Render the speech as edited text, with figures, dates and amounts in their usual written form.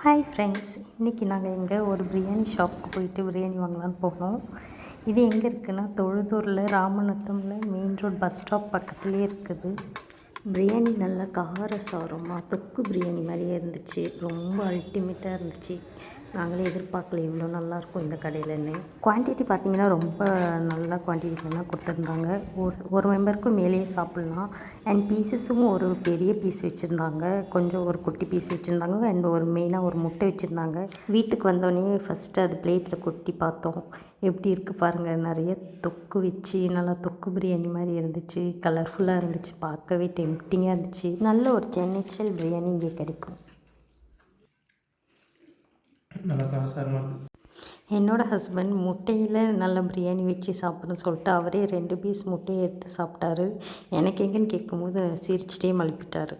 Hi friends, இன்றைக்கி நாங்கள் எங்கே ஒரு பிரியாணி ஷாப்புக்கு போயிட்டு பிரியாணி வாங்கலான்னு போனோம். இது எங்கே இருக்குன்னா தொழுதூரில் ராமநாதமில் மெயின் ரோட் பஸ் ஸ்டாப் பக்கத்துலேயே இருக்குது. பிரியாணி நல்லா காரசாரமாக தொக்கு பிரியாணி மாதிரியே இருந்துச்சு. ரொம்ப அல்டிமேட்டாக இருந்துச்சு. நாங்களே எதிர்பார்க்கல இவ்வளோ நல்லாயிருக்கும் இந்த கடையிலன்னு. குவான்டிட்டி பார்த்திங்கன்னா ரொம்ப நல்ல குவான்டிட்டியில் தான் கொடுத்துருந்தாங்க. ஒரு மெம்பருக்கும் மேலேயே சாப்பிட்லாம். அண்ட் பீசஸும் ஒரு பெரிய பீஸ் வச்சுருந்தாங்க, கொஞ்சம் ஒரு குட்டி பீஸ் வச்சுருந்தாங்க, அண்ட் ஒரு மெயினாக ஒரு முட்டை வச்சுருந்தாங்க. வீட்டுக்கு வந்தோடனே ஃபஸ்ட்டு அது பிளேட்டில் கொட்டி பார்த்தோம். எப்படி இருக்குது பாருங்கள், நிறைய தொக்கு வச்சு நல்லா தொக்கு பிரியாணி மாதிரி இருந்துச்சு. கலர்ஃபுல்லாக இருந்துச்சு, பார்க்கவே டெம்ப்டிங்காக இருந்துச்சு. நல்ல ஒரு சென்னை ஸ்டைல் பிரியாணி இங்கே கிடைக்கும். என்னோடய ஹஸ்பண்ட் முட்டையில் நல்ல பிரியாணி வச்சு சாப்பிட்ணுன்னு சொல்லிட்டு அவரே 2 பீஸ் முட்டையை எடுத்து சாப்பிட்டாரு. எனக்கு எங்கேன்னு கேட்கும்போது சிரிச்சிட்டே மழுப்பிட்டார்.